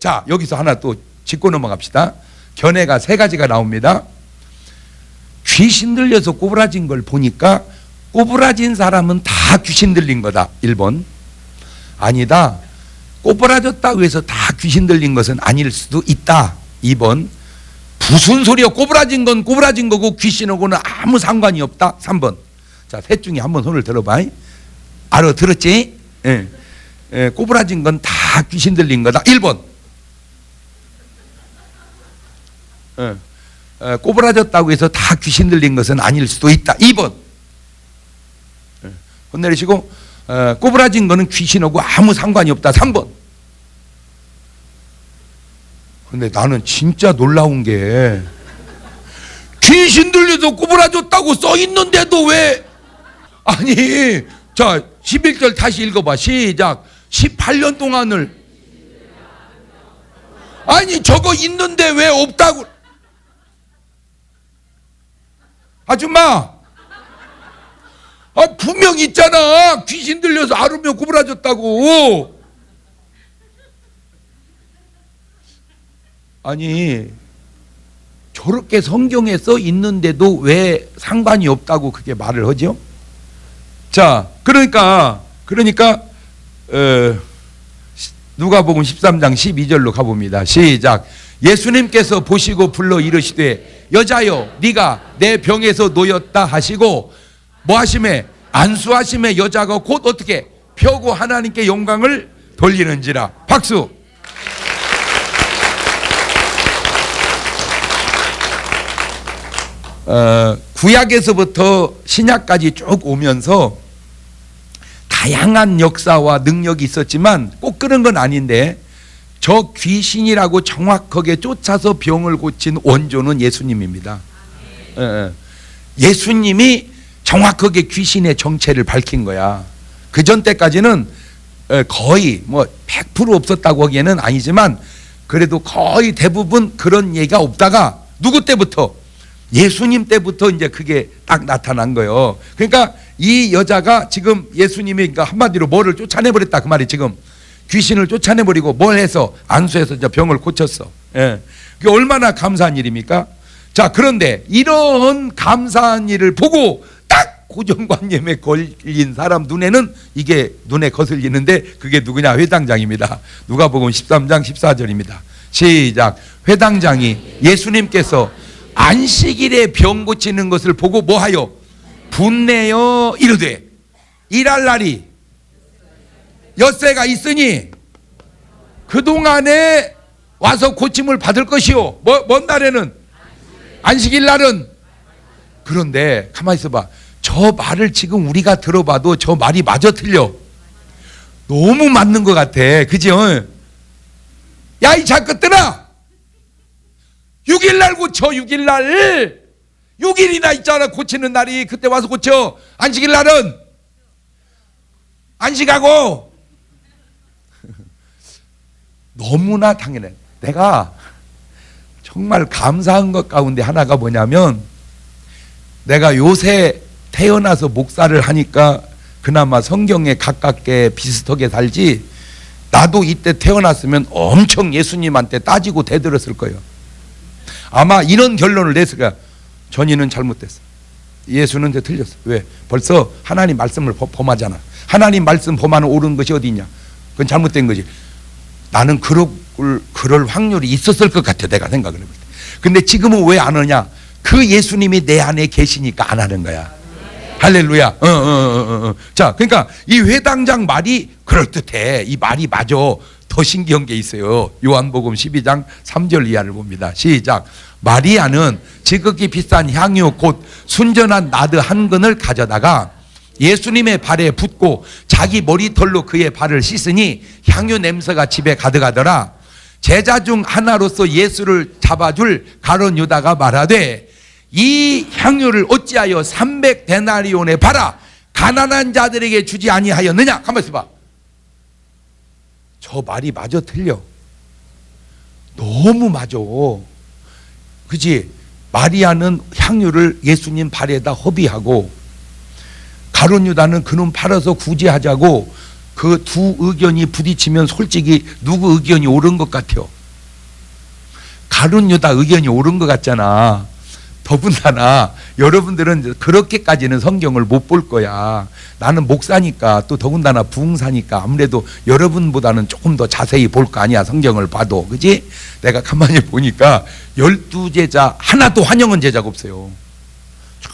자, 여기서 하나 또 짚고 넘어갑시다. 견해가 세 가지가 나옵니다. 귀신 들려서 꼬부라진 걸 보니까 꼬부라진 사람은 다 귀신 들린 거다. 1번. 아니다. 꼬부라졌다고 해서 다 귀신 들린 것은 아닐 수도 있다. 2번. 무슨 소리야. 꼬부라진 건 꼬부라진 거고 귀신하고는 아무 상관이 없다. 3번. 자, 셋 중에 한번 손을 들어봐. 알아들었지? 예. 예, 꼬부라진 건 다 귀신 들린 거다. 1번. 예. 꼬부라졌다고 해서 다 귀신 들린 것은 아닐 수도 있다. 2번. 예. 손 내리시고 꼬부라진 거는 귀신하고 아무 상관이 없다. 3번. 근데 나는 진짜 놀라운 게 귀신 들려서 꼬부라졌다고 써 있는데도 왜 아니 자 11절 다시 읽어봐. 시작. 18년 동안을 아니 저거 있는데 왜 없다고. 아줌마 분명 있잖아. 귀신 들려서 앓으면 구부라졌다고. 아니 저렇게 성경에 써 있는데도 왜 상관이 없다고 그게 말을 하죠? 자, 그러니까 누가복음 13장 12절로 가봅니다. 시작. 예수님께서 보시고 불러 이르시되 여자여 네가 내 병에서 놓였다 하시고 뭐 하심에 안수하심에 여자가 곧 어떻게 펴고 하나님께 영광을 돌리는지라. 박수. 구약에서부터 신약까지 쭉 오면서 다양한 역사와 능력이 있었지만 꼭 그런 건 아닌데 저 귀신이라고 정확하게 쫓아서 병을 고친 원조는 예수님입니다. 예수님이 정확하게 귀신의 정체를 밝힌 거야. 그 전 때까지는 거의 뭐 100% 없었다고 하기에는 아니지만 그래도 거의 대부분 그런 얘기가 없다가 누구 때부터? 예수님 때부터 이제 그게 딱 나타난 거예요. 그러니까 이 여자가 지금 예수님이 그러니까 한마디로 뭐를 쫓아내버렸다 그 말이. 지금 귀신을 쫓아내버리고 뭘 해서 안수해서 이제 병을 고쳤어. 예. 그게 얼마나 감사한 일입니까? 자, 그런데 이런 감사한 일을 보고 딱 고정관념에 걸린 사람 눈에는 이게 눈에 거슬리는데 그게 누구냐? 회당장입니다. 누가복음 13장 14절입니다. 시작. 회당장이 예수님께서 안식일에 병 고치는 것을 보고 뭐하여? 분내어 이르되 일할 날이 엿새가 있으니 그동안에 와서 고침을 받을 것이요. 뭔 날에는? 안식일 날은. 그런데 가만히 있어봐. 저 말을 지금 우리가 들어봐도 저 말이 마저 틀려. 너무 맞는 것 같아. 그지? 야, 이 작것들아, 6일날 고쳐. 6일날 6일이나 있잖아 고치는 날이. 그때 와서 고쳐. 안식일 날은 안식하고. 너무나 당연해. 내가 정말 감사한 것 가운데 하나가 뭐냐면 내가 요새 태어나서 목사를 하니까 그나마 성경에 가깝게 비슷하게 살지, 나도 이때 태어났으면 엄청 예수님한테 따지고 대들었을 거예요. 아마 이런 결론을 냈을 거야. 전이는 잘못됐어. 예수는 틀렸어. 왜? 벌써 하나님 말씀을 범하잖아. 하나님 말씀 범하는 옳은 것이 어디 있냐? 그건 잘못된 거지. 나는 그럴 확률이 있었을 것 같아, 내가 생각을 해볼 때. 근데 지금은 왜 안 하냐? 그 예수님이 내 안에 계시니까 안 하는 거야. 할렐루야. 자, 그러니까 이 회당장 말이 그럴듯해. 이 말이 맞아. 더 신기한 게 있어요. 요한복음 12장 3절 이하를 봅니다. 시작. 마리아는 지극히 비싼 향유 곧 순전한 나드 한 근을 가져다가 예수님의 발에 붓고 자기 머리털로 그의 발을 씻으니 향유 냄새가 집에 가득하더라. 제자 중 하나로서 예수를 잡아줄 가룟 유다가 말하되 이 향유를 어찌하여 300데나리온에 팔아 가난한 자들에게 주지 아니하였느냐? 가만히 있어봐. 저 말이 마저 틀려. 너무 맞아. 그치? 마리아는 향유를 예수님 발에다 허비하고 가룟 유다는 그놈 팔아서 구제하자고. 그 두 의견이 부딪히면 솔직히 누구 의견이 옳은 것 같아요? 가룟 유다 의견이 옳은 것 같잖아. 더군다나 여러분들은 그렇게까지는 성경을 못 볼 거야. 나는 목사니까, 또 더군다나 부흥사니까 아무래도 여러분보다는 조금 더 자세히 볼 거 아니야, 성경을 봐도. 그지? 내가 가만히 보니까 12제자 하나도 환영한 제자가 없어요.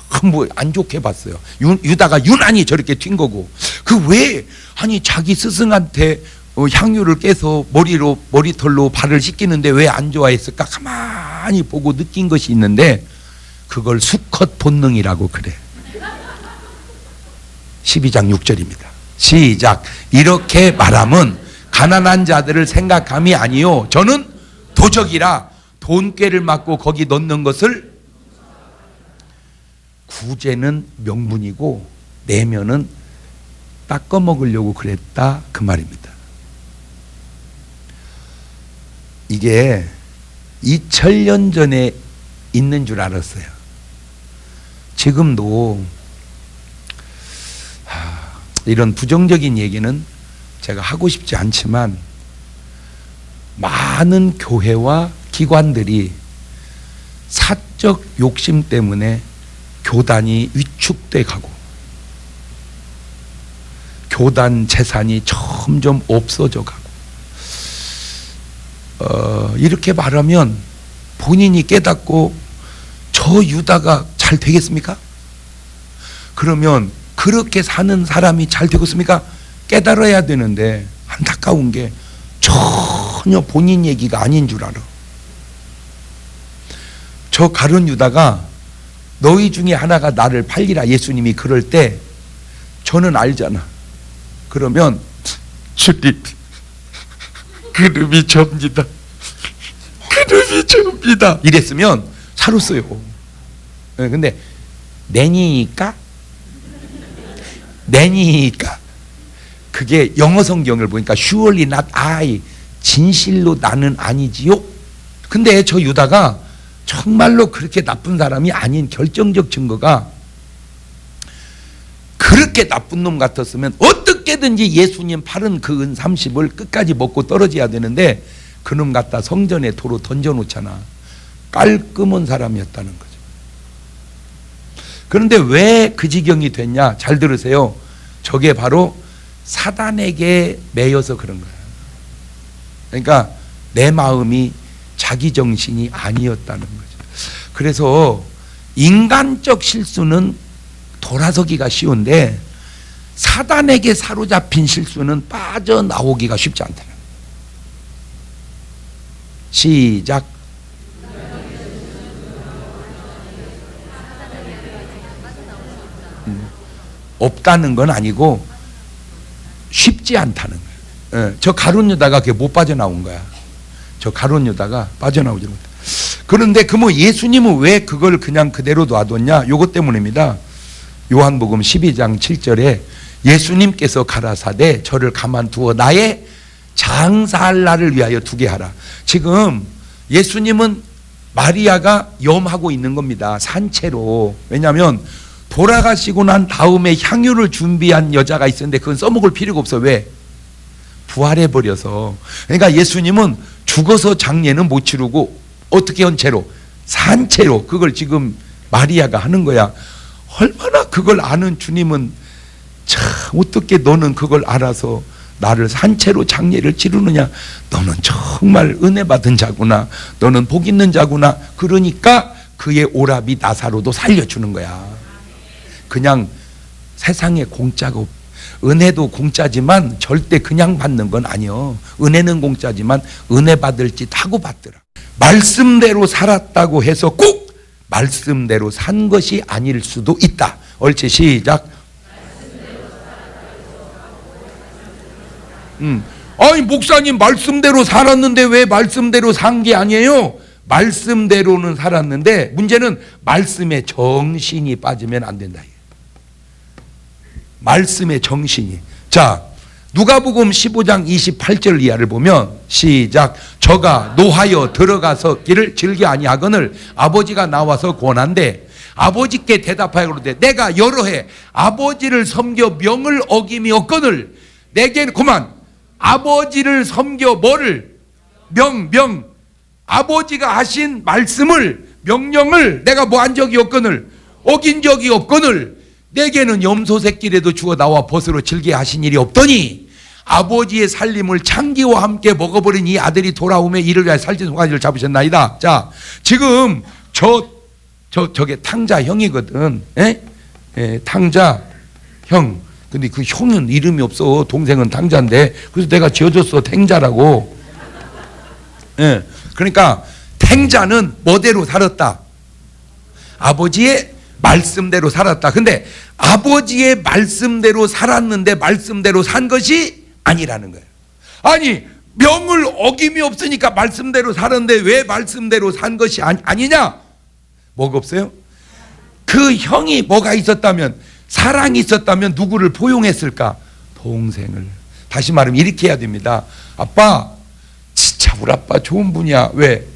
전부 안 좋게 봤어요. 유다가 유난히 저렇게 튄 거고. 그 왜 아니 자기 스승한테 향유를 깨서 머리털로 발을 씻기는데 왜 안 좋아했을까? 가만히 보고 느낀 것이 있는데 그걸 수컷 본능이라고 그래. 12장 6절입니다. 시작. 이렇게 말함은 가난한 자들을 생각함이 아니요 저는 도적이라 돈꾀를 맞고 거기 넣는 것을, 구제는 명분이고 내면은 닦아 먹으려고 그랬다, 그 말입니다. 이게 2000년 전에 있는 줄 알았어요. 지금도 이런 부정적인 얘기는 제가 하고 싶지 않지만 많은 교회와 기관들이 사적 욕심 때문에 교단이 위축돼 가고 교단 재산이 점점 없어져 가고, 이렇게 말하면 본인이 깨닫고 저 유다가 잘 되겠습니까? 그러면 그렇게 사는 사람이 잘 되겠습니까? 깨달아야 되는데 안타까운 게 전혀 본인 얘기가 아닌 줄 알아. 저 가룟 유다가 너희 중에 하나가 나를 팔리라 예수님이 그럴 때 저는 알잖아. 그러면 주님 그놈이 접니다. 그놈이 접니다. 이랬으면 살았어요. 근데 내니까 그게 영어 성경을 보니까 surely not I, 진실로 나는 아니지요. 근데 저 유다가 정말로 그렇게 나쁜 사람이 아닌 결정적 증거가, 그렇게 나쁜 놈 같았으면 어떻게든지 예수님 팔은 그 은 30을 끝까지 먹고 떨어져야 되는데 그놈 갖다 성전에 도로 던져놓잖아. 깔끔한 사람이었다는 거죠. 그런데 왜 그 지경이 됐냐? 잘 들으세요. 저게 바로 사단에게 매여서 그런 거야. 그러니까 내 마음이 자기 정신이 아니었다는 거죠. 그래서 인간적 실수는 돌아서기가 쉬운데 사단에게 사로잡힌 실수는 빠져나오기가 쉽지 않다는 거예요. 시작. 없다는 건 아니고 쉽지 않다는 거예요. 저 가룟 유다가 그게 못 빠져나온 거야. 저 가룟 유다가 빠져나오지 못해. 그런데 그 뭐 예수님은 왜 그걸 그냥 그대로 놔뒀냐? 요것 때문입니다. 요한복음 12장 7절에 예수님께서 가라사대 저를 가만두어 나의 장사할 날을 위하여 두게 하라. 지금 예수님은 마리아가 염하고 있는 겁니다. 산채로. 왜냐하면 돌아가시고 난 다음에 향유를 준비한 여자가 있었는데 그건 써먹을 필요가 없어. 왜? 부활해버려서. 그러니까 예수님은 죽어서 장례는 못 치르고 어떻게 한 채로? 산채로. 그걸 지금 마리아가 하는 거야. 얼마나 그걸 아는 주님은 참 어떻게 너는 그걸 알아서 나를 산채로 장례를 치르느냐. 너는 정말 은혜 받은 자구나. 너는 복 있는 자구나. 그러니까 그의 오라비 나사로도 살려주는 거야. 그냥 세상에 공짜가 없. 은혜도 공짜지만 절대 그냥 받는 건 아니요. 은혜는 공짜지만 은혜 받을 짓 하고 받더라. 말씀대로 살았다고 해서 꼭 말씀대로 산 것이 아닐 수도 있다. 옳지, 시작. 아니 목사님 말씀대로 살았는데 왜 말씀대로 산 게 아니에요? 말씀대로는 살았는데 문제는 말씀의 정신이 빠지면 안 된다. 말씀의 정신이. 자, 누가복음 15장 28절 이하를 보면 시작. 저가 노하여 들어가서 길을 즐겨 아니하거늘 아버지가 나와서 권한대 아버지께 대답하여 그러되 내가 여러 해 아버지를 섬겨 명을 어김이 없거늘 내게는 그만 아버지를 섬겨 뭐를 명 아버지가 하신 말씀을, 명령을 내가 뭐 한 적이 없거늘, 어긴 적이 없거늘, 내게는 염소 새끼라도 주어 나와 벗으로 질게 하신 일이 없더니 아버지의 살림을 창기와 함께 먹어버린 이 아들이 돌아오며 이를 위하여 살찐 송아지를 잡으셨나이다. 자, 지금 저게 탕자 형이거든. 탕자 형. 근데 그 형은 이름이 없어. 동생은 탕자인데. 그래서 내가 지어줬어. 탱자라고. 그러니까 탱자는 뭐대로 살았다? 아버지의 말씀대로 살았다. 근데 아버지의 말씀대로 살았는데 말씀대로 산 것이 아니라는 거예요. 아니, 명을 어김이 없으니까 말씀대로 살았는데 왜 말씀대로 산 것이 아니냐? 뭐가 없어요? 그 형이 뭐가 있었다면, 사랑이 있었다면 누구를 포용했을까? 동생을. 다시 말하면 이렇게 해야 됩니다. 아빠, 진짜 우리 아빠 좋은 분이야. 왜?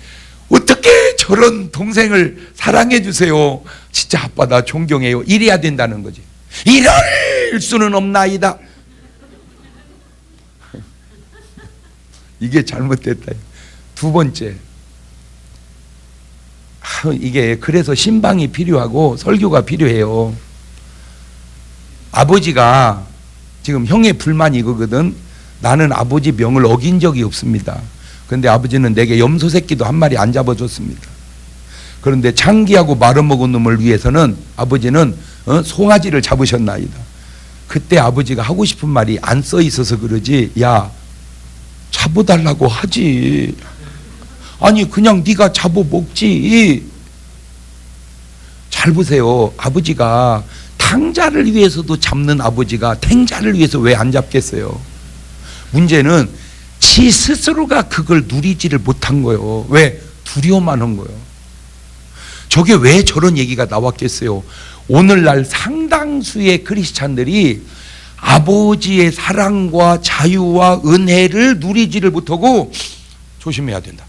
어떻게 저런 동생을 사랑해 주세요. 진짜 아빠 나 존경해요. 이래야 된다는 거지. 이럴 수는 없나이다. 이게 잘못됐다. 두 번째, 이게 그래서 신방이 필요하고 설교가 필요해요. 아버지가 지금 형의 불만이 이거거든. 나는 아버지 명을 어긴 적이 없습니다. 그런데 아버지는 내게 염소 새끼도 한 마리 안 잡아줬습니다. 그런데 창기하고 말아먹은 놈을 위해서는 아버지는 송아지를 잡으셨나이다. 그때 아버지가 하고 싶은 말이 안 써 있어서 그러지, 야, 잡아달라고 하지. 아니, 그냥 네가 잡아먹지. 잘 보세요. 아버지가 탕자를 위해서도 잡는 아버지가 탱자를 위해서 왜 안 잡겠어요? 문제는 지 스스로가 그걸 누리지를 못한 거예요. 왜? 두려워만 한 거예요. 저게 왜 저런 얘기가 나왔겠어요? 오늘날 상당수의 크리스찬들이 아버지의 사랑과 자유와 은혜를 누리지를 못하고, 조심해야 된다.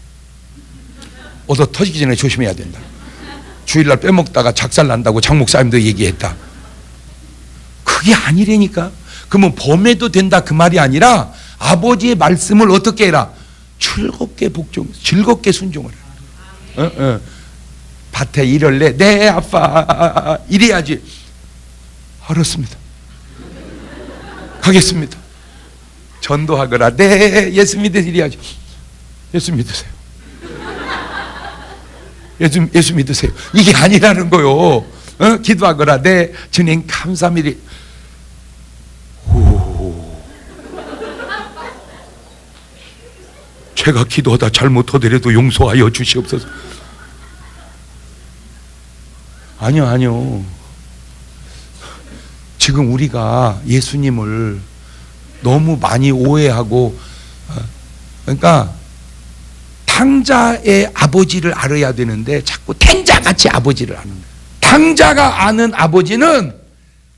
얻어 터지기 전에 조심해야 된다. 주일날 빼먹다가 작살 난다고 장 목사님도 얘기했다. 그게 아니라니까. 그러면 범해도 된다 그 말이 아니라 아버지의 말씀을 어떻게 해라? 즐겁게 즐겁게 순종을 해라. 밭에 일할래? 네 아빠. 이래야지. 알았습니다. 가겠습니다. 전도하거라. 네 예수 믿으세요. 이래야지. 예수 믿으세요. 예수 믿으세요. 이게 아니라는 거요. 기도하거라. 네 주님 감사합니다. 제가 기도하다 잘못하더라도 용서하여 주시옵소서. 아니요. 지금 우리가 예수님을 너무 많이 오해하고, 그러니까 탕자의 아버지를 알아야 되는데 자꾸 탱자같이 아버지를 아는 거예요. 탕자가 아는 아버지는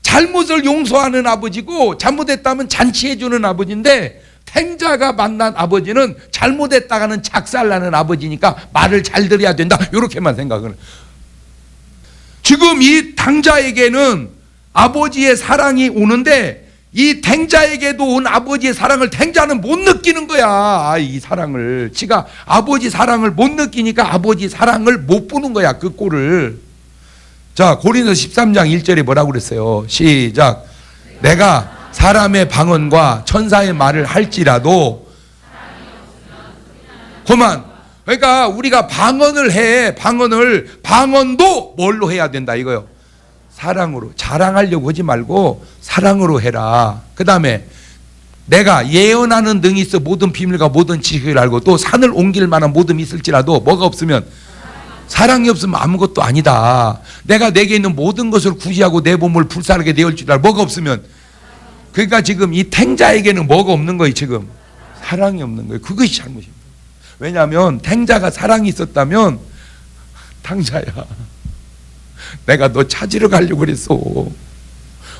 잘못을 용서하는 아버지고, 잘못했다면 잔치해주는 아버지인데, 탱자가 만난 아버지는 잘못했다가는 작살나는 아버지니까 말을 잘 들어야 된다. 이렇게만 생각을. 지금 이 탕자에게는 아버지의 사랑이 오는데, 이 탱자에게도 온 아버지의 사랑을 탱자는 못 느끼는 거야. 이 사랑을. 지가 아버지 사랑을 못 느끼니까 아버지 사랑을 못 보는 거야. 그 꼴을. 자, 고린도서 13장 1절에 뭐라고 그랬어요? 시작. 내가 사람의 방언과 천사의 말을 할지라도, 그만. 그러니까 우리가 방언을 해. 방언도 뭘로 해야 된다 이거요? 사랑으로. 자랑하려고 하지 말고 사랑으로 해라. 그 다음에 내가 예언하는 능이 있어 모든 비밀과 모든 지식을 알고 또 산을 옮길 만한 모든 있을지라도 뭐가 없으면, 사랑이 없으면 아무것도 아니다. 내가 내게 있는 모든 것을 구제하고 내 몸을 불살하게 되어 줄 알고 뭐가 없으면, 그러니까 지금 이 탱자에게는 뭐가 없는 거예요? 지금 사랑이 없는 거예요. 그것이 잘못입니다. 왜냐하면 탱자가 사랑이 있었다면, 탕자야 내가 너 찾으러 가려고 그랬어.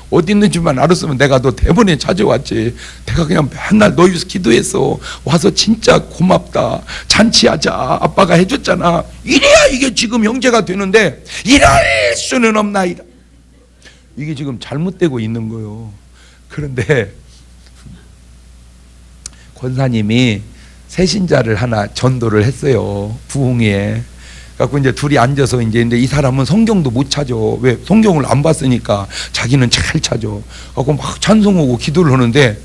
어디 있는지만 알았으면 내가 너 대번에 찾아왔지. 내가 그냥 맨날 너 위해서 기도했어. 와서 진짜 고맙다. 잔치하자. 아빠가 해줬잖아. 이래야 이게 지금 형제가 되는데, 이럴 수는 없나이다. 이게 지금 잘못되고 있는 거예요. 그런데 권사님이 새신자를 하나 전도를 했어요. 부흥회에. 갖고 이제 둘이 앉아서 이제 근데 이 사람은 성경도 못 찾아. 왜? 성경을 안 봤으니까 자기는 잘 찾아. 갖고 막 찬송하고 기도를 하는데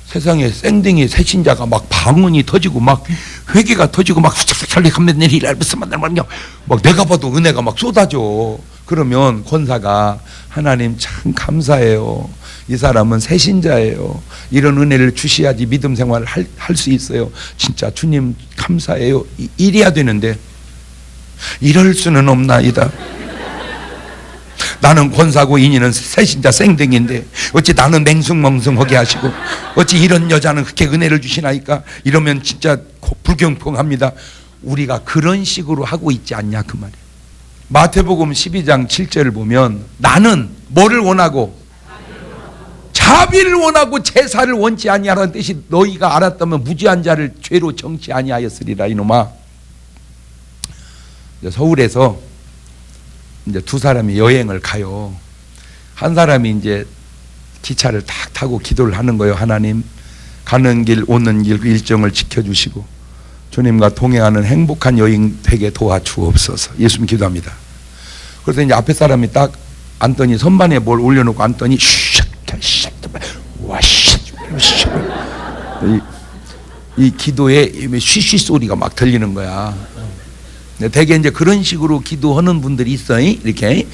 세상에 생댕이 새신자가 막 방언이 터지고 막 회개가 터지고 막 막 내가 봐도 은혜가 막 쏟아져. 그러면 권사가 하나님 참 감사해요. 이 사람은 새신자예요. 이런 은혜를 주셔야지 믿음 생활을 할 수 있어요. 진짜 주님 감사해요. 이래야 되는데 이럴 수는 없나이다. 나는 권사고 인이는 새신자 생댕인데 어찌 나는 맹숭멍숭하게 하시고 어찌 이런 여자는 그렇게 은혜를 주시나이까. 이러면 진짜 불경통합니다. 우리가 그런 식으로 하고 있지 않냐 그 말이에요. 마태복음 12장 7절을 보면 나는 뭐를 원하고 자비를 원하고 제사를 원치 아니하라는 뜻이 너희가 알았다면 무지한 자를 죄로 정치 아니하였으리라. 이놈아. 서울에서 이제 두 사람이 여행을 가요. 한 사람이 이제 기차를 탁 타고 기도를 하는 거예요. 하나님, 가는 길 오는 길 일정을 지켜주시고 주님과 동행하는 행복한 여행 되게 도와주옵소서. 예수님 기도합니다. 그래서 이제 앞에 사람이 딱 앉더니 선반에 뭘 올려놓고 앉더니 이 기도에 쉬쉬 소리가 막 들리는 거야. 대개 이제 그런 식으로 기도하는 분들이 있어. 이렇게.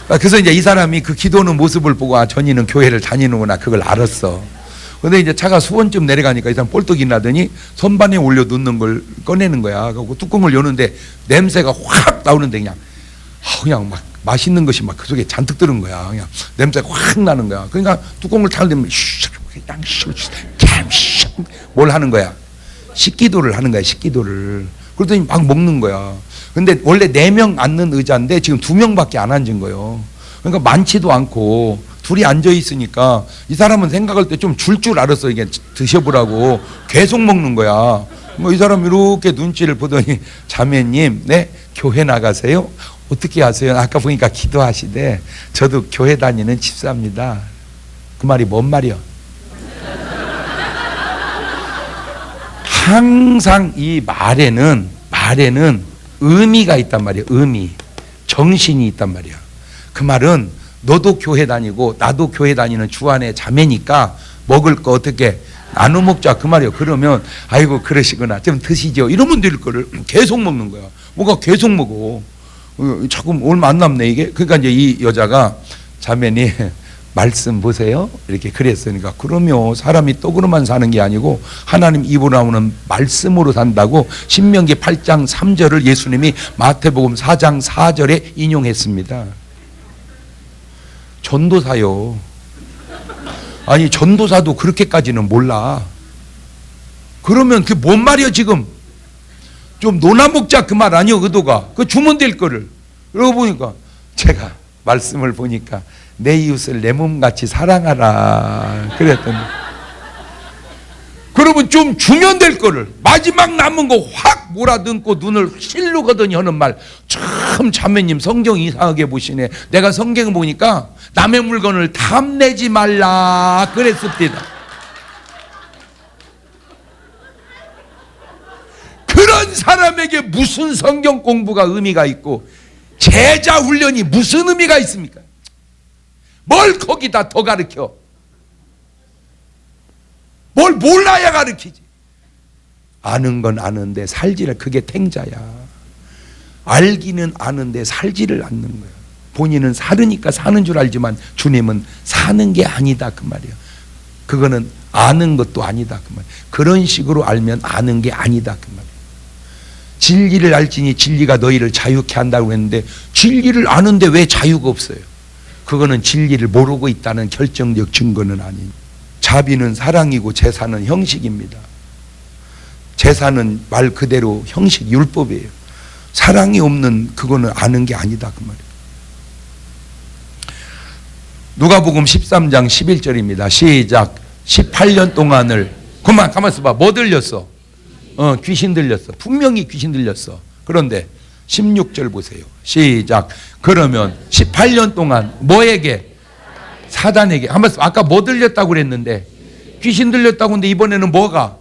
그래서 이제 이 사람이 그 기도하는 모습을 보고 전이는 교회를 다니는구나 그걸 알았어. 근데 이제 차가 수원쯤 내려가니까 이 사람 뻘떡이 나더니 선반에 올려 놓는 걸 꺼내는 거야. 그리고 뚜껑을 여는데 냄새가 확 나오는데 그냥 막 맛있는 것이 막 그 속에 잔뜩 들은 거야. 그냥 냄새가 확 나는 거야. 그러니까 뚜껑을 닫으면 뭘 하는 거야? 식기도를 하는 거야. 식기도를. 그러더니 막 먹는 거야. 근데 원래 4명 앉는 의자인데 지금 2명밖에 안 앉은 거예요. 그러니까 많지도 않고 둘이 앉아 있으니까 이 사람은 생각할 때 좀 줄 알았어. 이게 드셔보라고 계속 먹는 거야. 뭐 이 사람 이렇게 눈치를 보더니 자매님, 네 교회 나가세요? 어떻게 하세요? 아까 보니까 기도하시대. 저도 교회 다니는 집사입니다. 그 말이 뭔 말이야? 항상 이 말에는 의미가 있단 말이야. 의미, 정신이 있단 말이야. 그 말은 너도 교회 다니고 나도 교회 다니는 주 안에 자매니까 먹을 거 어떻게 나눠 먹자 그 말이에요. 그러면 아이고 그러시구나 좀 드시죠 이러면 될 거를 계속 먹는 거야. 뭐가 계속 먹어. 자꾸 얼마 안 남네 이게. 그러니까 이제 이 여자가 자매님 말씀 보세요 이렇게 그랬으니까 그러면 사람이 떡으로만 사는 게 아니고 하나님 입으로 나오는 말씀으로 산다고 신명기 8장 3절을 예수님이 마태복음 4장 4절에 인용했습니다. 전도사요. 아니 전도사도 그렇게까지는 몰라. 그러면 그게 뭔 말이야 지금. 좀 놀아먹자 그 말 아니요 의도가. 그 주면 될 거를. 그러고 보니까 제가 말씀을 보니까 내 이웃을 내 몸같이 사랑하라 그랬더니 그러면 좀 주면 될 거를 마지막 남은 거 확 몰아듣고 눈을 실로 거더니 하는 말 참 자매님 성경 이상하게 보시네. 내가 성경 보니까 남의 물건을 탐내지 말라 그랬습니다. 그런 사람에게 무슨 성경 공부가 의미가 있고 제자 훈련이 무슨 의미가 있습니까? 뭘 거기다 더 가르쳐? 뭘 몰라야 가르치지. 아는 건 아는데 살지를 그게 탱자야. 알기는 아는데 살지를 않는 거야. 본인은 살으니까 사는 줄 알지만 주님은 사는 게 아니다 그 말이야. 그거는 아는 것도 아니다 그 말이야. 그런 식으로 알면 아는 게 아니다 그 말이야. 진리를 알지니 진리가 너희를 자유케 한다고 했는데 진리를 아는데 왜 자유가 없어요? 그거는 진리를 모르고 있다는 결정적 증거는 아니에요. 자비는 사랑이고 제사는 형식입니다. 제사는 말 그대로 형식, 율법이에요. 사랑이 없는 그거는 아는 게 아니다 그 말이에요. 누가복음 13장 11절입니다. 시작. 18년 동안을 가만 있어봐. 뭐 들렸어? 귀신 들렸어. 분명히 귀신 들렸어. 그런데 16절 보세요. 시작. 그러면 18년 동안 뭐에게? 사단에게. 한번 아까 뭐 들렸다고 그랬는데 귀신 들렸다고 하는데 이번에는 뭐가?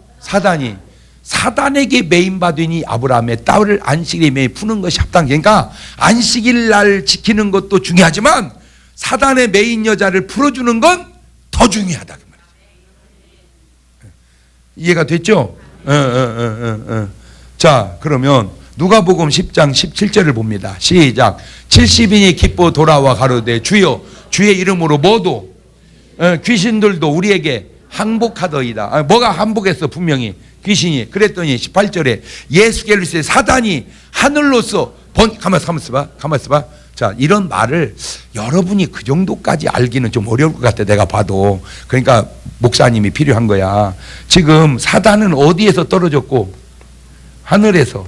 사단에게 매인받으니 아브라함의 딸을 안식일에 매일 푸는 것이 합당해. 그러니까 안식일 날 지키는 것도 중요하지만 사단의 매인 여자를 풀어주는 건 더 중요하다 그 말이죠. 이해가 됐죠? 자, 그러면 누가복음 10장 17절을 봅니다. 시작. 70인이 기뻐 돌아와 가로되 주여 주의 이름으로 모두 귀신들도 우리에게 항복하더이다. 뭐가 항복했어? 분명히 귀신이. 그랬더니 18절에 예수께서 이르시되 사단이 하늘로서 가만히 있어봐. 자, 이런 말을 여러분이 그 정도까지 알기는 좀 어려울 것 같아, 내가 봐도. 그러니까 목사님이 필요한 거야. 지금 사단은 어디에서 떨어졌고? 하늘에서.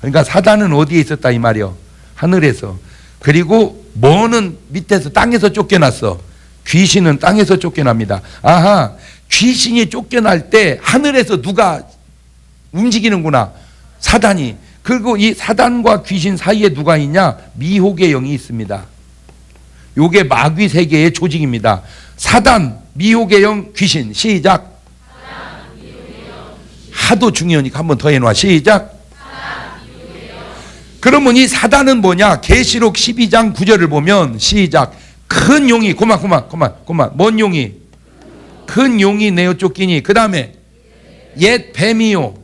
그러니까 사단은 어디에 있었다 이 말이요? 하늘에서. 그리고 뭐는 밑에서 땅에서 쫓겨났어. 귀신은 땅에서 쫓겨납니다. 아하, 귀신이 쫓겨날 때 하늘에서 누가 움직이는구나. 사단이. 그리고 이 사단과 귀신 사이에 누가 있냐? 미혹의 영이 있습니다. 요게 마귀 세계의 조직입니다. 사단, 미혹의 영, 귀신. 시작. 하도 중요하니까 한 번 더 해놔. 시작. 그러면 이 사단은 뭐냐? 계시록 12장 9절을 보면 시작. 큰 용이 그만. 뭔 용이? 큰 용이 내어 쫓기니. 그 다음에 옛 뱀이요.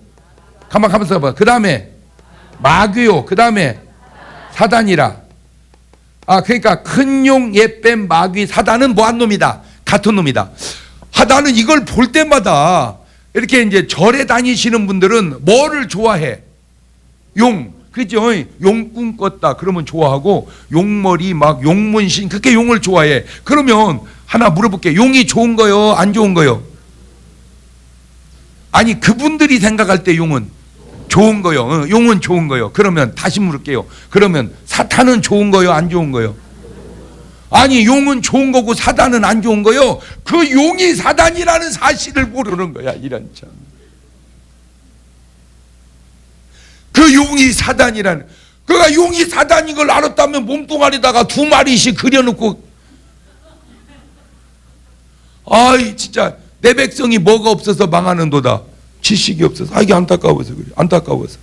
가만있어 봐. 그 다음에 마귀요. 그 다음에 사단이라. 그러니까 큰 용, 옛 뱀, 마귀, 사단은 뭐한 놈이다? 같은 놈이다. 나는 이걸 볼 때마다 이렇게 이제 절에 다니시는 분들은 뭐를 좋아해? 용. 그죠? 용꿈 꿨다. 그러면 좋아하고, 용머리, 막 용문신, 그렇게 용을 좋아해. 그러면 하나 물어볼게. 용이 좋은 거요? 안 좋은 거요? 아니, 그분들이 생각할 때 용은 좋은 거요. 용은 좋은 거요. 그러면 다시 물을게요. 그러면 사탄은 좋은 거요? 안 좋은 거요? 아니, 용은 좋은 거고 사단은 안 좋은 거요. 그 용이 사단이라는 사실을 모르는 거야. 이런 참. 그 용이 사단이라는. 그러니까 용이 사단인 걸 알았다면 몸뚱아리다가 2마리씩 그려놓고, 아이 진짜 내 백성이 뭐가 없어서 망하는도다. 지식이 없어서. 이게 안타까워서 그래. 안타까워서.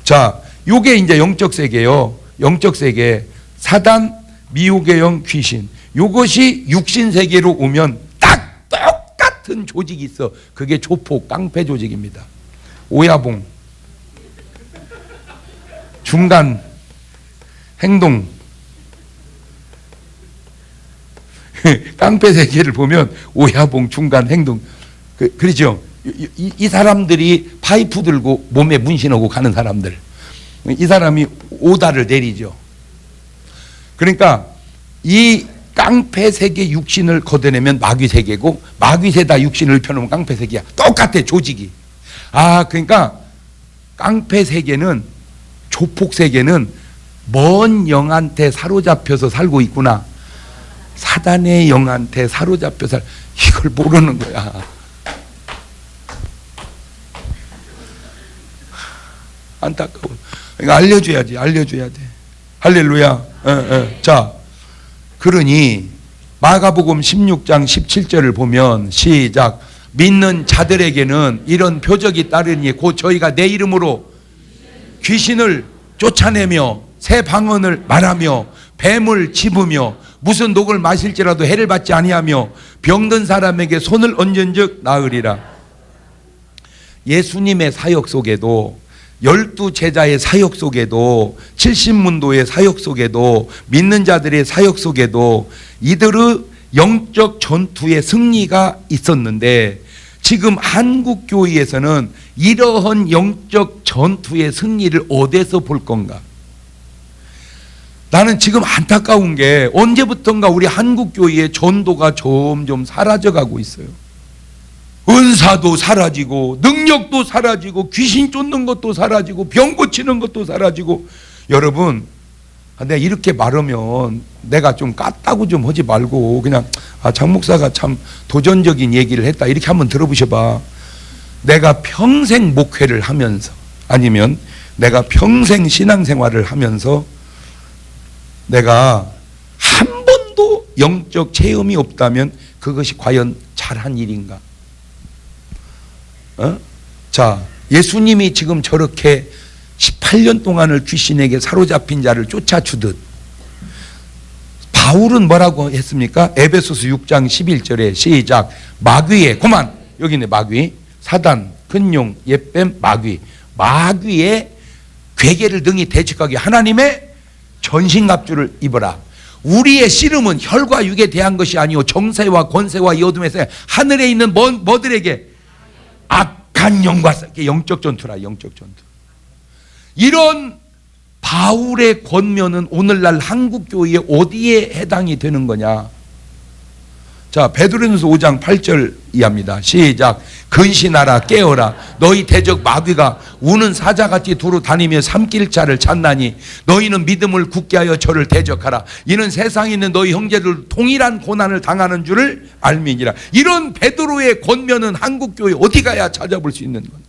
자, 요게 이제 영적 세계요. 영적 세계. 사단, 미혹의 영, 귀신. 요것이 육신 세계로 오면 딱 똑같은 조직이 있어. 그게 조폭, 깡패 조직입니다. 오야봉. 중간 행동. 깡패 세계를 보면 오야봉, 중간 행동. 그렇죠? 이 사람들이 파이프 들고 몸에 문신하고 가는 사람들. 이 사람이 오다를 내리죠. 그러니까 이 깡패 세계 육신을 걷어내면 마귀 세계고, 마귀 세다 육신을 펴놓으면 깡패 세계야. 똑같아, 조직이. 그러니까 깡패 세계는, 조폭 세계는 먼 영한테 사로잡혀서 살고 있구나. 사단의 영한테 사로잡혀서 이걸 모르는 거야. 안타까워. 그러니까 알려줘야 돼. 할렐루야. 자, 그러니 마가복음 16장 17절을 보면 시작. 믿는 자들에게는 이런 표적이 따르니 곧 저희가 내 이름으로 귀신을 쫓아내며 새 방언을 말하며 뱀을 집으며 무슨 독을 마실지라도 해를 받지 아니하며 병든 사람에게 손을 얹은즉 나으리라. 예수님의 사역 속에도, 12제자의 사역 속에도, 70문도의 사역 속에도, 믿는 자들의 사역 속에도 이들의 영적 전투의 승리가 있었는데, 지금 한국 교회에서는 이러한 영적 전투의 승리를 어디서 볼 건가? 나는 지금 안타까운 게 언제부턴가 우리 한국 교회의 전도가 점점 사라져가고 있어요. 은사도 사라지고, 능력도 사라지고, 귀신 쫓는 것도 사라지고, 병 고치는 것도 사라지고. 여러분, 내가 이렇게 말하면 내가 좀 깠다고 좀 하지 말고 그냥 장 목사가 참 도전적인 얘기를 했다 이렇게 한번 들어보셔봐. 내가 평생 목회를 하면서, 아니면 내가 평생 신앙생활을 하면서 내가 한 번도 영적 체험이 없다면 그것이 과연 잘한 일인가? 자, 예수님이 지금 저렇게 18년 동안을 귀신에게 사로잡힌 자를 쫓아주듯 바울은 뭐라고 했습니까? 에베소서 6장 11절에 시작. 마귀의, 그만 여기 있네. 마귀, 사단, 근용, 옛뱀, 마귀의 괴계를 능히 대적하게 하나님의 전신갑주를 입어라. 우리의 씨름은 혈과 육에 대한 것이 아니오 정세와 권세와 이 어둠에서 하늘에 있는 뭐들에게 악한 영과 영적 전투라. 영적 전투. 이런 바울의 권면은 오늘날 한국교회에 어디에 해당이 되는 거냐? 자, 베드로전서 5장 8절 이하입니다. 시작. 근신하라, 깨어라. 너희 대적 마귀가 우는 사자같이 두루 다니며 삼킬 자를 찾나니 너희는 믿음을 굳게 하여 저를 대적하라. 이는 세상에 있는 너희 형제들 동일한 고난을 당하는 줄을 알미니라. 이런 베드로의 권면은 한국교회 어디 가야 찾아볼 수 있는 건?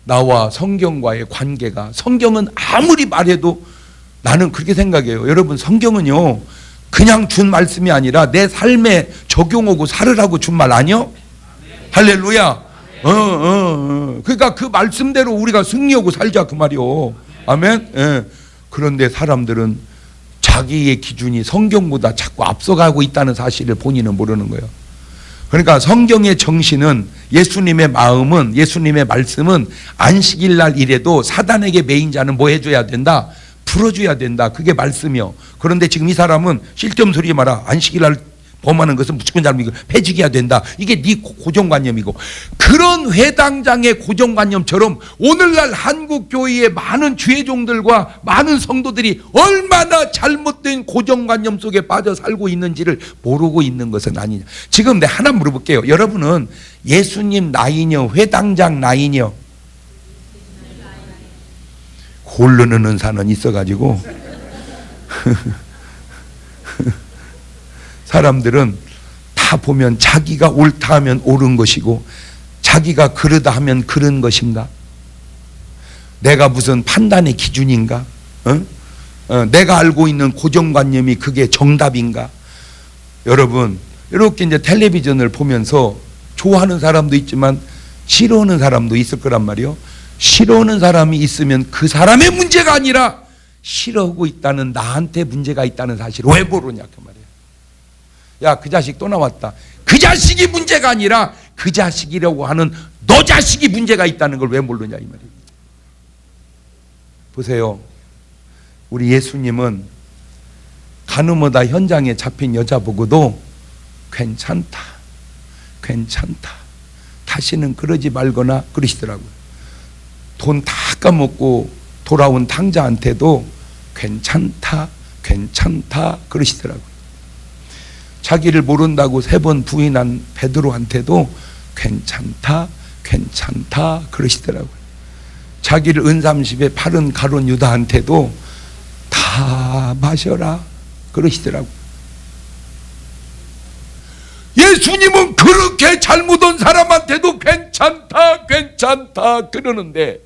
나와 성경과의 관계가, 성경은 아무리 말해도 나는 그렇게 생각해요. 여러분, 성경은요 그냥 준 말씀이 아니라 내 삶에 적용하고 살으라고 준 말 아니요? 할렐루야. 그러니까 그 말씀대로 우리가 승리하고 살자 그 말이요. 아멘. 예. 그런데 사람들은 자기의 기준이 성경보다 자꾸 앞서가고 있다는 사실을 본인은 모르는 거예요. 그러니까 성경의 정신은, 예수님의 마음은, 예수님의 말씀은 안식일 날 이래도 사단에게 매인 자는 뭐 해줘야 된다? 풀어줘야 된다. 그게 말씀이요. 그런데 지금 이 사람은 실점 소리 마라. 안식일 날 범하는 것은 무조건 잘못이고 폐지해야 된다. 이게 네 고정관념이고, 그런 회당장의 고정관념처럼 오늘날 한국교회의 많은 주회종들과 많은 성도들이 얼마나 잘못된 고정관념 속에 빠져 살고 있는지를 모르고 있는 것은 아니냐. 지금 내가 하나 물어볼게요. 여러분은 예수님 나이냐 회당장 나이냐? 고르는 은사는 있어가지고 사람들은 다 보면 자기가 옳다 하면 옳은 것이고 자기가 그르다 하면 그른 것인가? 내가 무슨 판단의 기준인가? 내가 알고 있는 고정관념이 그게 정답인가? 여러분, 이렇게 이제 텔레비전을 보면서 좋아하는 사람도 있지만 싫어하는 사람도 있을 거란 말이요. 싫어하는 사람이 있으면 그 사람의 문제가 아니라 싫어하고 있다는 나한테 문제가 있다는 사실을 왜 모르냐 그 말이에요. 야, 그 자식 또 나왔다. 그 자식이 문제가 아니라 그 자식이라고 하는 너 자식이 문제가 있다는 걸 왜 모르냐 이 말이에요. 보세요. 우리 예수님은 가늠하다 현장에 잡힌 여자 보고도 괜찮다, 괜찮다, 다시는 그러지 말거나 그러시더라고요. 돈 다 까먹고 돌아온 탕자한테도 괜찮다, 괜찮다 그러시더라고요. 자기를 모른다고 3번 부인한 베드로한테도 괜찮다, 괜찮다 그러시더라고요. 자기를 은삼십에 팔은 가룟 유다한테도 다 마셔라 그러시더라고요. 예수님은 그렇게 잘못한 사람한테도 괜찮다, 괜찮다 그러는데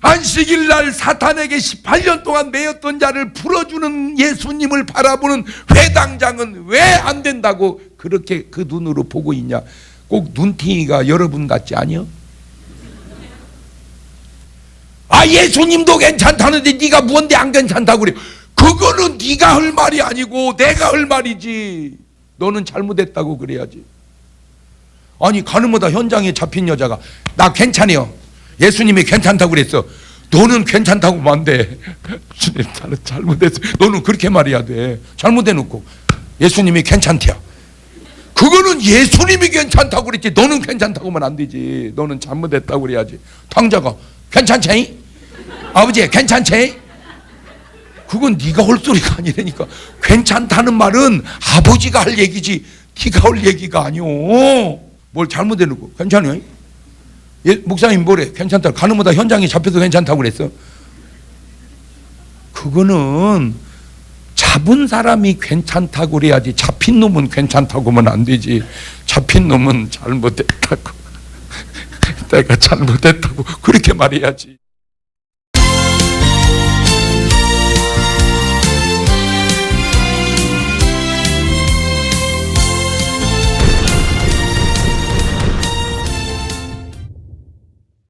안식일 날 사탄에게 18년 동안 매였던 자를 풀어주는 예수님을 바라보는 회당장은 왜 안 된다고 그렇게 그 눈으로 보고 있냐? 꼭 눈팅이가 여러분 같지 아니요? 아, 예수님도 괜찮다는데 네가 뭔데 안 괜찮다고 그래? 그거는 네가 할 말이 아니고 내가 할 말이지. 너는 잘못했다고 그래야지. 아니, 가늠하다 현장에 잡힌 여자가 나 괜찮아요, 예수님이 괜찮다고 그랬어. 너는 괜찮다고 하면 안 돼. 주님, 나는 잘못했어. 너는 그렇게 말해야 돼. 잘못해놓고 예수님이 괜찮대요. 그거는 예수님이 괜찮다고 그랬지 너는 괜찮다고 하면 안 되지. 너는 잘못했다고 그래야지. 탕자가 괜찮지? 아버지 괜찮지? 그건 네가 할 소리가 아니라니까. 괜찮다는 말은 아버지가 할 얘기지 네가 할 얘기가 아니오. 뭘 잘못해놓고 괜찮아요? 예, 목사님 뭐래? 괜찮다. 가늠하다 현장에 잡혀서 괜찮다고 그랬어. 그거는 잡은 사람이 괜찮다고 그래야지 잡힌 놈은 괜찮다고 하면 안 되지. 잡힌 놈은 잘못했다고 내가 잘못했다고 그렇게 말해야지.